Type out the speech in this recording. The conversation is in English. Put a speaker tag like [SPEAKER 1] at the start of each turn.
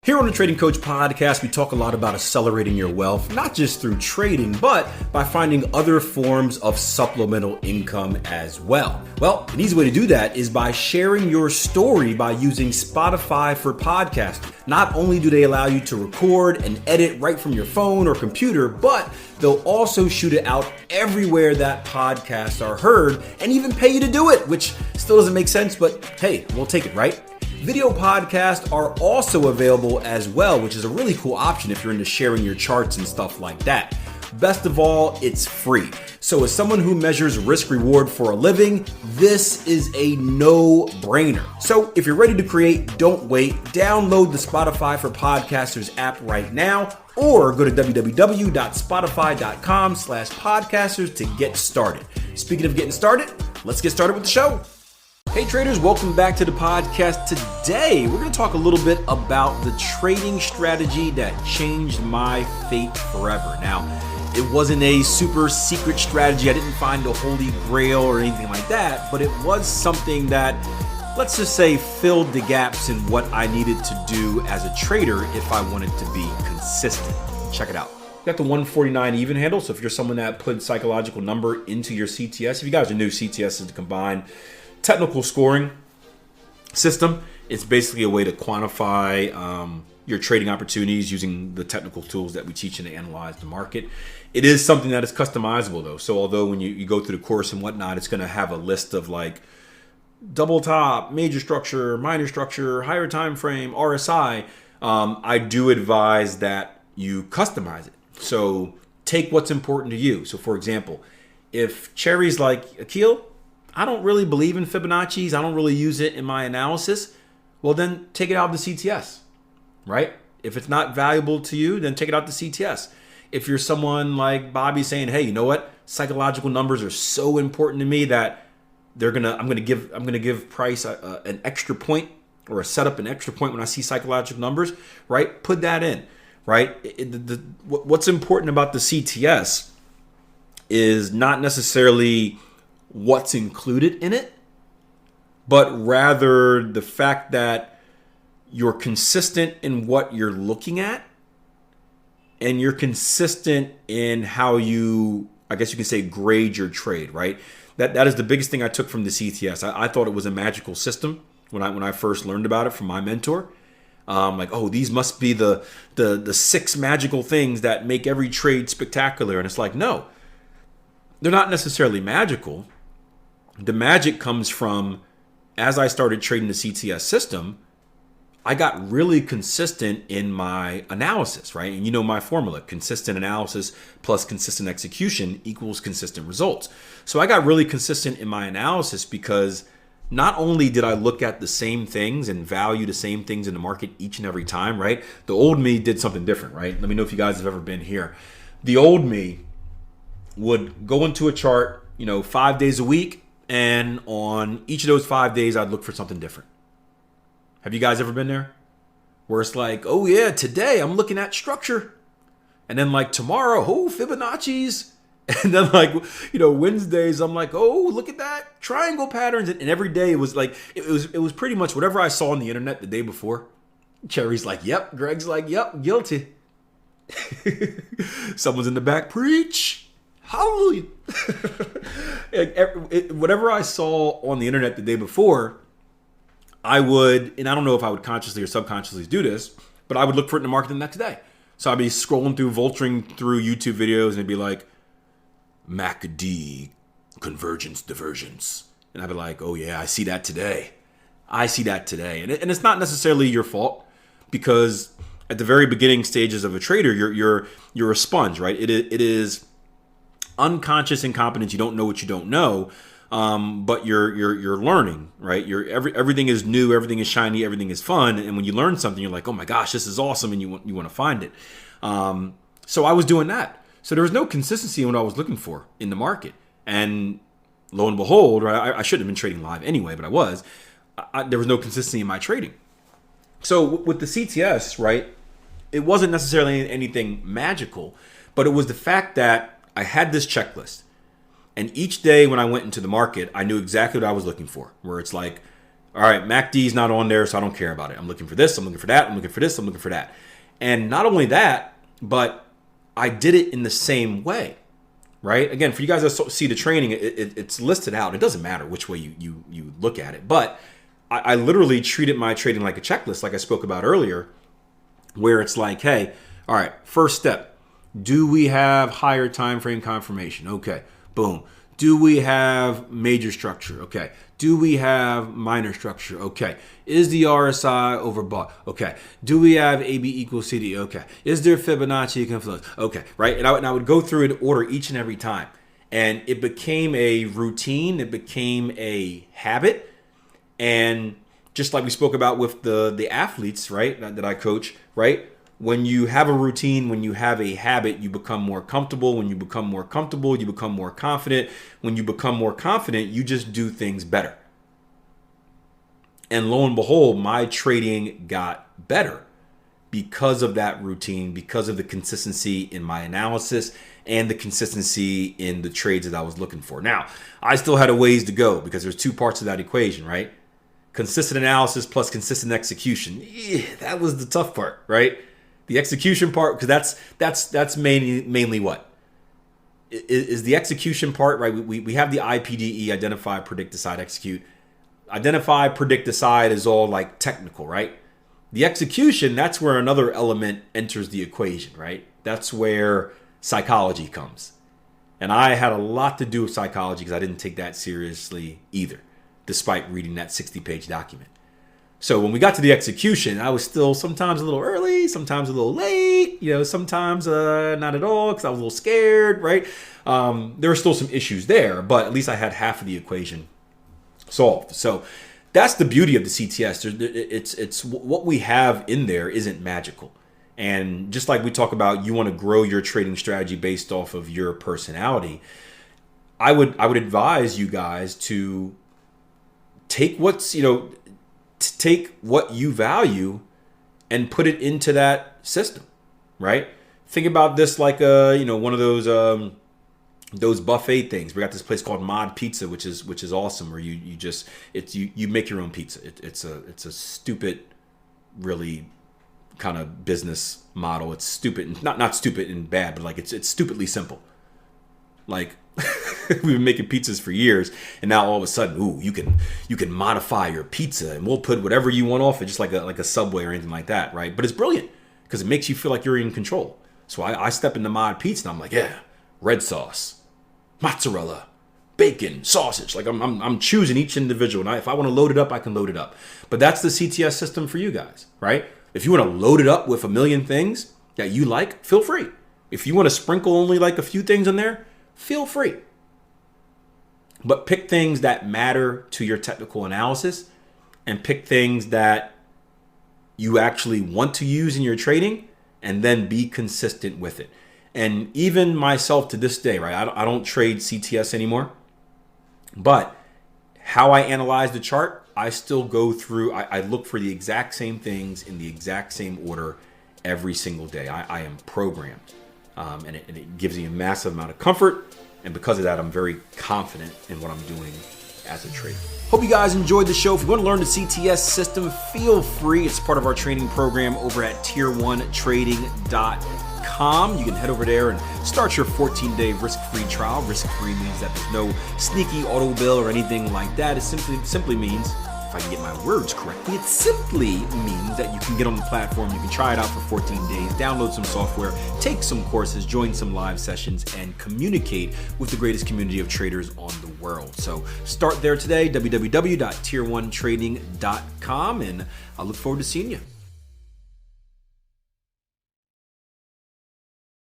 [SPEAKER 1] Here on the Trading Coach podcast, we talk a lot about accelerating your wealth, not just through trading, but by finding other forms of supplemental income as well. Well, an easy way to do that is by sharing your story by using Spotify for podcasting. Not only do they allow you to record and edit right from your phone or computer, but they'll also shoot it out everywhere that podcasts are heard and even pay you to do it, which still doesn't make sense, but hey, we'll take it, right? Video podcasts are also available as well, which is a really cool option if you're into sharing your charts and stuff like that. Best of all, it's free. So as someone who measures risk reward for a living, this is a no-brainer. So if you're ready to create, don't wait. Download the Spotify for Podcasters app right now, or go to www.spotify.com/podcasters to get started. Speaking of getting started, let's get started with the show. Hey traders, welcome back to the podcast. Today, we're going to talk a little bit about the trading strategy that changed my fate forever. Now, it wasn't a super secret strategy. I didn't find the holy grail or anything like that, but it was something that, let's just say, filled the gaps in what I needed to do as a trader if I wanted to be consistent. Check it out. Got the 149 even handle. So if you're someone that put psychological number into your CTS, if you guys are new, CTS is the combined technical scoring system. It's basically a way to quantify your trading opportunities using the technical tools that we teach and to analyze the market. It is something that is customizable though. So although when you go through the course and whatnot, it's going to have a list of like double top, major structure, minor structure, higher time frame, RSI. I do advise that you customize it. So take what's important to you. So for example, if Cherry's like, Akil, I don't really believe in Fibonacci's, I don't really use it in my analysis, well then take it out of the CTS, right? If it's not valuable to you, then take it out of the CTS. If you're someone like Bobby saying, hey, you know what? Psychological numbers are so important to me that I'm gonna give price an extra point or a setup an extra point when I see psychological numbers, right? Put that in, right? What's important about the CTS is not necessarily what's included in it, but rather the fact that you're consistent in what you're looking at and you're consistent in how you, I guess you can say, grade your trade, right? That is the biggest thing I took from the CTS. I thought it was a magical system when I first learned about it from my mentor. Like, oh, these must be the 6 magical things that make every trade spectacular. And it's like, no, they're not necessarily magical. The magic comes from, as I started trading the CTS system, I got really consistent in my analysis, right? And you know my formula, consistent analysis plus consistent execution equals consistent results. So I got really consistent in my analysis because not only did I look at the same things and value the same things in the market each and every time, right? The old me did something different, right? Let me know if you guys have ever been here. The old me would go into a chart, 5 days a week, and on each of those 5 days, I'd look for something different. Have you guys ever been there? Where it's like, oh yeah, today I'm looking at structure. And then like tomorrow, oh, Fibonacci's. And then like, Wednesdays, I'm like, oh, look at that, triangle patterns. And every day it was like, it was pretty much whatever I saw on the internet the day before. Cherry's like, yep. Greg's like, yep, guilty. Someone's in the back, preach. Hallelujah. Whatever I saw on the internet the day before, I would, and I don't know if I would consciously or subconsciously do this, but I would look for it in the market the next day. So I'd be scrolling through, vulturing through YouTube videos, and it'd be like, MACD, convergence, divergence. And I'd be like, oh yeah, I see that today. And it's not necessarily your fault, because at the very beginning stages of a trader, you're a sponge, right? It is unconscious incompetence. You don't know what you don't know, but you're learning, right? Everything is new, everything is shiny, everything is fun, and when you learn something, you're like, oh my gosh, this is awesome, and you want to find it. So I was doing that. So there was no consistency in what I was looking for in the market, and lo and behold, right? I shouldn't have been trading live anyway, but I was. There was no consistency in my trading. So with the CTS, right? It wasn't necessarily anything magical, but it was the fact that I had this checklist, and each day when I went into the market, I knew exactly what I was looking for, where it's like, All right, MACD is not on there, so I don't care about it. I'm looking for this, I'm looking for that, I'm looking for this, I'm looking for that. And not only that, but I did it in the same way, right? Again, for you guys that see the training, it's listed out. It doesn't matter which way you look at it. But I literally treated my trading like a checklist, like I spoke about earlier, where it's like, hey, all right, first step, do we have higher time frame confirmation? Okay, boom. Do we have major structure? Okay. Do we have minor structure? Okay. Is the RSI overbought? Okay. Do we have AB equals CD? Okay. Is there Fibonacci confluence? Okay. Right. And I would go through and order each and every time. And it became a routine. It became a habit. And just like we spoke about with the athletes, right, that I coach, right? When you have a routine, when you have a habit, you become more comfortable. When you become more comfortable, you become more confident. When you become more confident, you just do things better. And lo and behold, my trading got better because of that routine, because of the consistency in my analysis and the consistency in the trades that I was looking for. Now, I still had a ways to go because there's two parts of that equation, right? Consistent analysis plus consistent execution. Yeah, that was the tough part, right? The execution part, because that's mainly what is the execution part, right? We have the IPDE, identify, predict, decide, execute. Identify, predict, decide is all like technical, right? The execution, that's where another element enters the equation, right? That's where psychology comes. And I had a lot to do with psychology because I didn't take that seriously either, despite reading that 60-page document. So when we got to the execution, I was still sometimes a little early, sometimes a little late, sometimes not at all because I was a little scared, right? There were still some issues there, but at least I had half of the equation solved. So that's the beauty of the CTS. It's what we have in there isn't magical. And just like we talk about, you want to grow your trading strategy based off of your personality. I would advise you guys to take take what you value and put it into that system, right? Think about this like one of those buffet things. We got this place called Mod Pizza, which is awesome, where you make your own pizza. It's a stupid, really kind of business model. It's stupid, not stupid and bad, but like it's stupidly simple. Like we've been making pizzas for years, and now all of a sudden, you can modify your pizza, and we'll put whatever you want off it, just like a Subway or anything like that, right? But it's brilliant because it makes you feel like you're in control. So I step into Mod Pizza, and I'm like, yeah, red sauce, mozzarella, bacon, sausage. Like I'm choosing each individual, and if I want to load it up, I can load it up. But that's the CTS system for you guys, right? If you want to load it up with a million things that you like, feel free. If you want to sprinkle only like a few things in there, feel free. But pick things that matter to your technical analysis and pick things that you actually want to use in your trading, and then be consistent with it. And even myself to this day, right? I don't trade CTS anymore, but how I analyze the chart, I still go through, I look for the exact same things in the exact same order every single day. I am programmed. And it gives me a massive amount of comfort. And because of that, I'm very confident in what I'm doing as a trader. Hope you guys enjoyed the show. If you want to learn the CTS system, feel free. It's part of our training program over at tier1trading.com. You can head over there and start your 14-day risk-free trial. Risk-free means that there's no sneaky auto bill or anything like that. It simply means, if I can get my words correctly, it simply means that you can get on the platform, you can try it out for 14 days, download some software, take some courses, join some live sessions, and communicate with the greatest community of traders on the world. So start there today, www.tier1trading.com, and I look forward to seeing you.